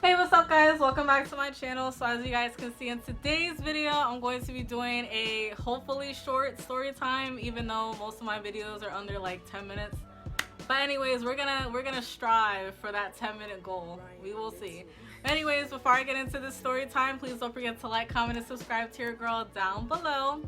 Hey, what's up guys? Welcome back to my channel. So as you guys can see in today's video, I'm going to be doing a hopefully short story time, even though most of my videos are under like 10 minutes. But anyways, we're gonna strive for that 10-minute goal. We will see. Anyways, before I get into this story time, please don't forget to like, comment, and subscribe to your girl down below.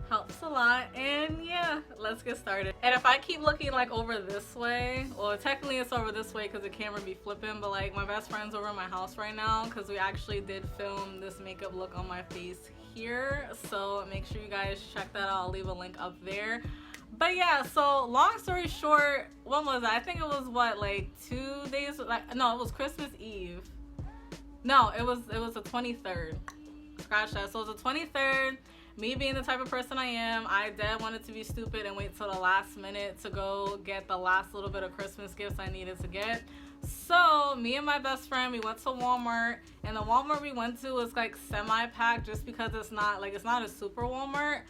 Helps a lot. And yeah, let's get started. And if I keep looking like over this way, well technically it's over this way because the camera be flipping, but like my best friend's over at my house right now because we actually did film this makeup look on my face here, so make sure you guys check that out. I'll leave a link up there. But yeah, so long story short, when was that? I think it was what, like 2 days, like no, it was Christmas Eve. No, it was the 23rd. Scratch that. So it was the 23rd. Me being the type of person I am, I dead wanted to be stupid and wait till the last minute to go get the last little bit of Christmas gifts I needed to get. So me and my best friend, we went to Walmart, and the Walmart we went to was like semi-packed just because it's not a super Walmart,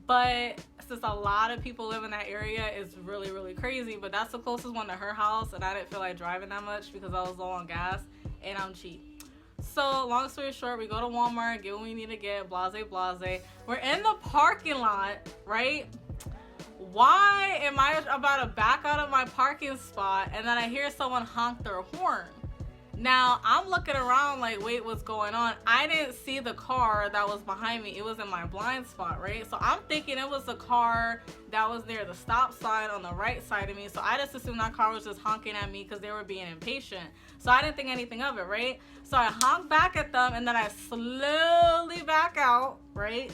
but since a lot of people live in that area, it's really crazy. But that's the closest one to her house, and I didn't feel like driving that much because I was low on gas and I'm cheap. So long story short, we go to Walmart, get what we need to get, blase. We're in the parking lot, right? Why am I about to back out of my parking spot and then I hear someone honk their horn? Now I'm looking around like, wait, what's going on? I didn't see the car that was behind me. It was in my blind spot, right? So I'm thinking it was the car that was near the stop sign on the right side of me. So I just assumed that car was just honking at me because they were being impatient. So I didn't think anything of it, right? So I honk back at them and then I slowly back out, right?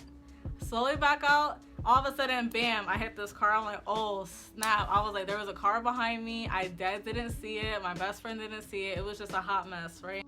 Slowly back out. All of a sudden, bam, I hit this car. I'm like, oh snap. I was like, there was a car behind me. I dead didn't see it. My best friend didn't see it. It was just a hot mess, right?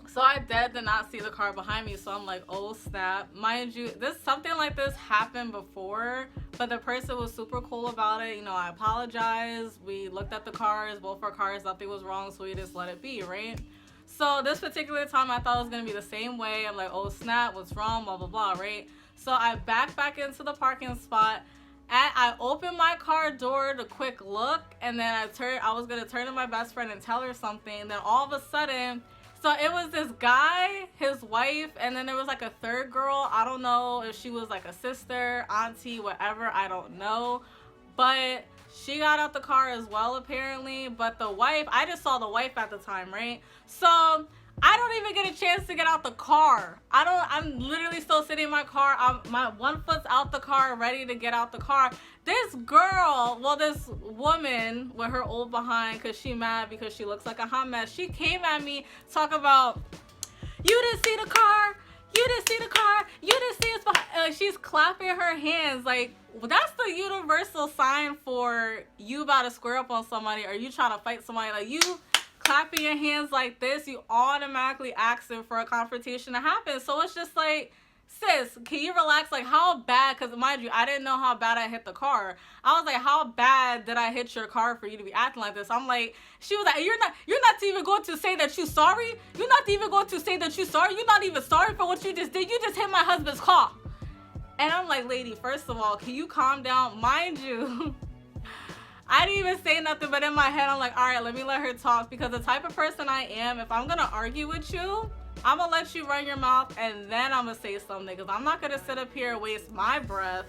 So I dead did not see the car behind me. So I'm like, oh snap. Mind you, something like this happened before, but the person was super cool about it. You know, I apologized. We looked at the cars, both our cars, nothing was wrong, so we just let it be, right? So this particular time, I thought it was gonna be the same way. I'm like, oh snap, what's wrong, blah blah, right? So I back into the parking spot. I opened my car door to quick look, and then I was gonna turn to my best friend and tell her something. And then all of a sudden, so it was this guy, his wife, and then there was like a third girl. I don't know if she was like a sister, auntie, whatever, I don't know. But she got out the car as well apparently. But the wife, I just saw the wife at the time, right? So I don't even get a chance to get out the car. I'm literally still sitting in my car. My one foot's out the car, ready to get out the car. This girl, well, this woman with her old behind, because she mad because she looks like a hot mess, she came at me, talk about, you didn't see the car, you didn't see the car, you didn't see us behind. She's clapping her hands like, well, that's the universal sign for you about to square up on somebody or you trying to fight somebody. Like, you clapping your hands like this, you automatically asking for a confrontation to happen. So it's just like, sis, can you relax? Like, how bad, because mind you, I didn't know how bad I hit the car. I was like, how bad did I hit your car for you to be acting like this? I'm like, she was like, you're not even going to say that you're sorry? You're not even going to say that you're sorry? You're not even sorry for what you just did? You just hit my husband's car. And I'm like, lady, first of all, can you calm down? Mind you, I didn't even say nothing, but in my head, I'm like, all right, let me let her talk, because the type of person I am, if I'm going to argue with you, I'm going to let you run your mouth, and then I'm going to say something, because I'm not going to sit up here and waste my breath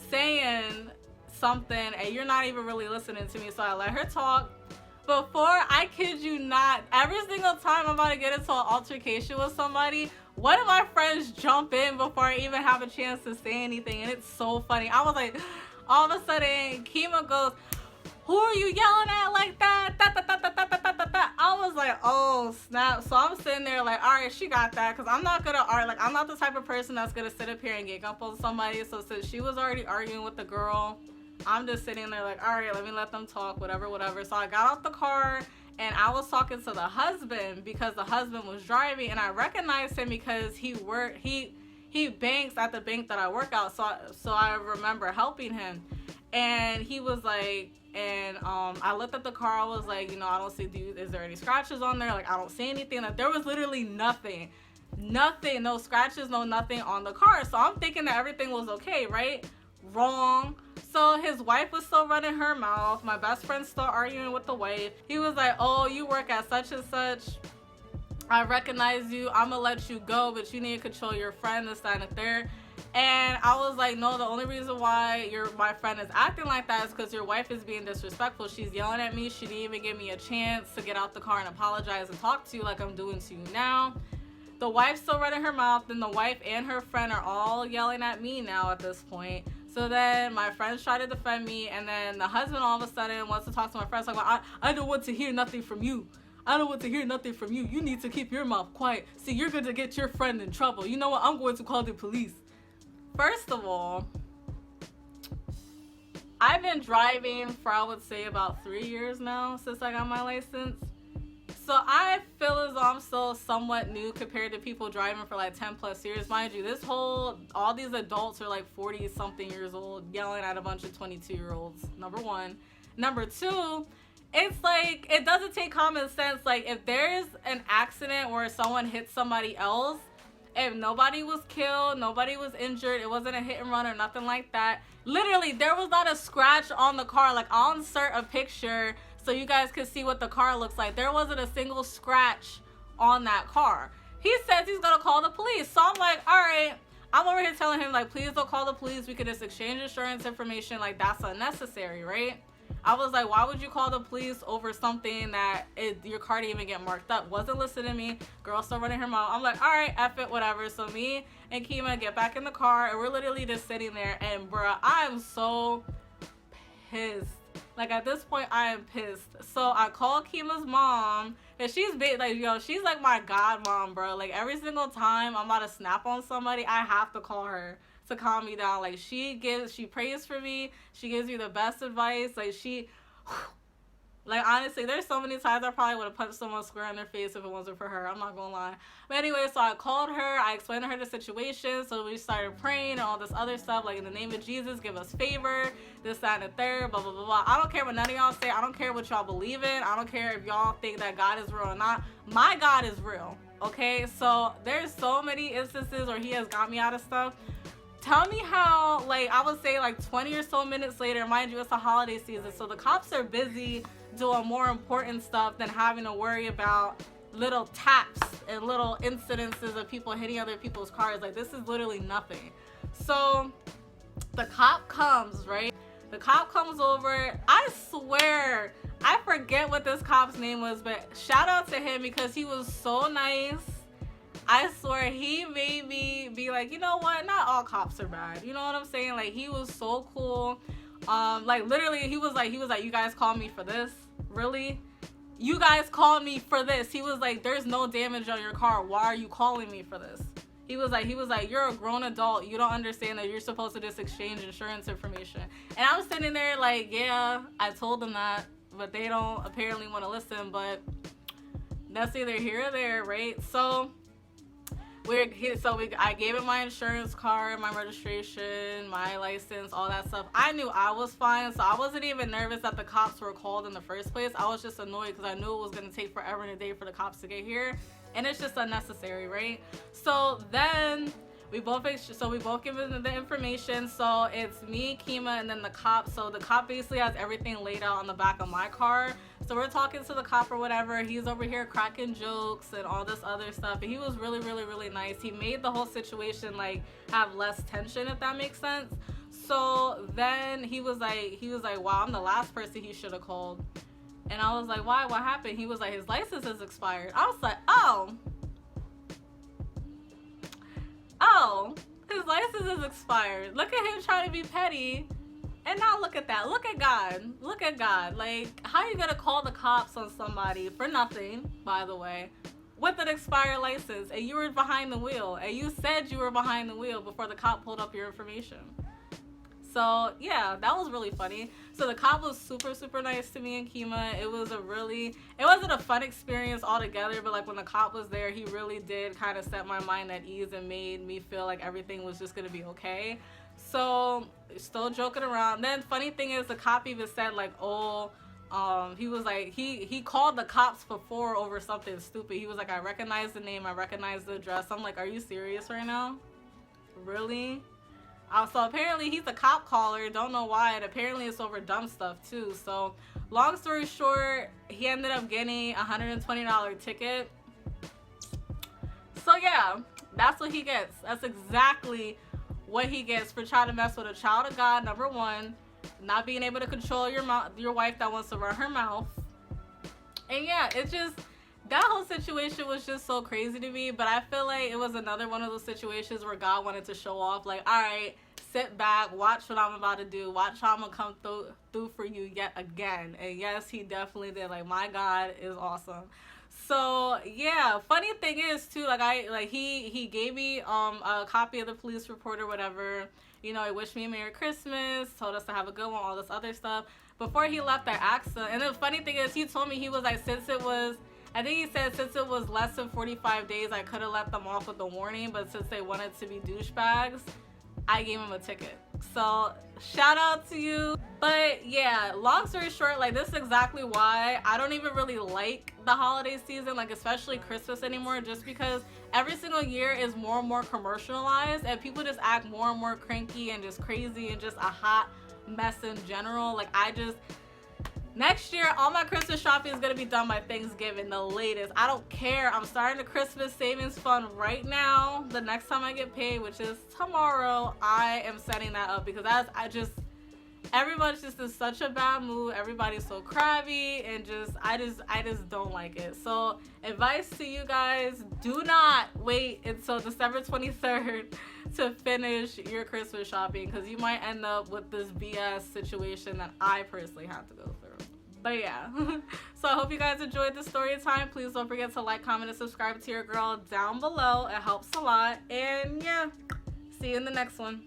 saying something, and you're not even really listening to me. So I let her talk. Before, I kid you not, every single time I'm about to get into an altercation with somebody, one of my friends jump in before I even have a chance to say anything, and it's so funny. I was like, all of a sudden, Kima goes, who are you yelling at like that? I was like, oh, snap. So I'm sitting there like, all right, she got that. Because I'm not going to argue. Like, I'm not the type of person that's going to sit up here and get up on somebody. So since she was already arguing with the girl, I'm just sitting there like, all right, let me let them talk, whatever. So I got out the car, and I was talking to the husband because the husband was driving. And I recognized him because he banks at the bank that I work out, so I remember helping him. And he was like, and I looked at the car, I was like, you know, I don't see, is there any scratches on there? Like, I don't see anything. Like, there was literally nothing, no scratches, no nothing on the car. So I'm thinking that everything was okay, right? Wrong. So his wife was still running her mouth. My best friend's still arguing with the wife. He was like, oh, you work at such and such. I recognize you. I'm gonna let you go, but you need to control your friend, this, that, and the third. And I was like, no, the only reason why my friend is acting like that is because your wife is being disrespectful. She's yelling at me. She didn't even give me a chance to get out the car and apologize and talk to you like I'm doing to you now. The wife's still running her mouth. Then the wife and her friend are all yelling at me now at this point. So then my friends try to defend me, and then the husband all of a sudden wants to talk to my friends like, well, I don't want to hear nothing from you. I don't want to hear nothing from you. You need to keep your mouth quiet. See, you're going to get your friend in trouble. You know what? I'm going to call the police. First of all, I've been driving for, I would say, about 3 years now since I got my license. So I feel as though I'm still somewhat new compared to people driving for like 10 plus years. Mind you, all these adults are like 40 something years old yelling at a bunch of 22-year-olds, number one. Number two, it's like, it doesn't take common sense. Like, if there's an accident where someone hits somebody else, if nobody was killed, nobody was injured, it wasn't a hit and run or nothing like that. Literally, there was not a scratch on the car. Like, I'll insert a picture so you guys can see what the car looks like. There wasn't a single scratch on that car. He says he's gonna call the police. So I'm like, all right. I'm over here telling him, like, please don't call the police. We could just exchange insurance information. Like, that's unnecessary, right? I was like, why would you call the police over something that your car didn't even get marked up? Wasn't listening to me. Girl still running her mouth. I'm like, all right, F it, whatever. So me and Kima get back in the car, and we're literally just sitting there. And, bruh, I'm so pissed. Like, at this point, I am pissed. So I call Kima's mom, and she's like, yo, she's like my god mom, bro. Like, every single time I'm about to snap on somebody, I have to call her to calm me down. Like, she prays for me. She gives me the best advice. Like, honestly, there's so many times I probably would have punched someone square in their face if it wasn't for her. I'm not gonna lie. But anyway, so I called her. I explained to her the situation. So we started praying and all this other stuff. Like, in the name of Jesus, give us favor. This, that, and the third. Blah, blah, blah, blah. I don't care what none of y'all say. I don't care what y'all believe in. I don't care if y'all think that God is real or not. My God is real. Okay? So there's so many instances where he has got me out of stuff. Tell me how, like, I would say like 20 or so minutes later, mind you, it's the holiday season, so the cops are busy doing more important stuff than having to worry about little taps and little incidences of people hitting other people's cars. Like, this is literally nothing. So the cop comes, right? The cop comes over. I swear, I forget what this cop's name was, but shout out to him because he was so nice. I swear, he made me be like, you know what? Not all cops are bad. You know what I'm saying? Like, he was so cool. Like, literally, he was like, you guys called me for this? Really? You guys called me for this? He was like, there's no damage on your car. Why are you calling me for this? He was like, you're a grown adult. You don't understand that you're supposed to just exchange insurance information. And I was sitting there like, yeah, I told them that, but they don't apparently want to listen. But that's either here or there, right? So I gave him my insurance card, my registration, my license, all that stuff. I knew I was fine, so I wasn't even nervous that the cops were called in the first place. I was just annoyed because I knew it was going to take forever and a day for the cops to get here, and it's just unnecessary, right? So then we both give him the information. So it's me, Kima, and then the cop. So the cop basically has everything laid out on the back of my car. So we're talking to the cop or whatever. He's over here cracking jokes and all this other stuff. And he was really, really, really nice. He made the whole situation like have less tension, if that makes sense. So then he was like, wow, I'm the last person he should have called. And I was like, why? What happened? He was like, his license is expired. I was like, oh, his license is expired. Look at him trying to be petty. And now look at that. Look at God. Look at God. Like, how are you going to call the cops on somebody for nothing, by the way, with an expired license, and you were behind the wheel, and you said you were behind the wheel before the cop pulled up your information? So, yeah, that was really funny. So the cop was super, super nice to me and Kima. It wasn't a fun experience altogether, but like when the cop was there, he really did kind of set my mind at ease and made me feel like everything was just going to be okay. So, still joking around. Then, funny thing is, the cop even said like, he was like, he called the cops before over something stupid. He was like, I recognize the name, I recognize the address. I'm like, are you serious right now? Really? So apparently he's a cop caller, don't know why, and apparently it's over dumb stuff too. So long story short, he ended up getting a $120 ticket. So yeah, that's what he gets. That's exactly what he gets for trying to mess with a child of God. Number one, not being able to control your wife that wants to run her mouth. And yeah, it's just, that whole situation was just so crazy to me. But I feel like it was another one of those situations where God wanted to show off, like, all right, sit back, watch what I'm about to do, watch how I'm gonna come through for you yet again. And yes, he definitely did. Like, my God is awesome. So yeah, funny thing is too, like he gave me a copy of the police report or whatever. You know, he wished me a Merry Christmas, told us to have a good one, all this other stuff. Before he left, I asked him, and the funny thing is, he told me, he was like, since it was, I think he said, since it was less than 45 days, I could have let them off with a warning, but since they wanted to be douchebags, I gave him a ticket. So shout out to you. But yeah, long story short, like, this is exactly why I don't even really like the holiday season, like especially Christmas anymore, just because every single year is more and more commercialized and people just act more and more cranky and just crazy and just a hot mess in general. Like, next year, all my Christmas shopping is going to be done by Thanksgiving, the latest. I don't care. I'm starting the Christmas savings fund right now. The next time I get paid, which is tomorrow, I am setting that up because everybody's just in such a bad mood. Everybody's so crabby and I just don't like it. So advice to you guys, do not wait until December 23rd to finish your Christmas shopping, because you might end up with this BS situation that I personally had to go through. But yeah, so I hope you guys enjoyed the story time. Please don't forget to like, comment, and subscribe to your girl down below. It helps a lot. And yeah, see you in the next one.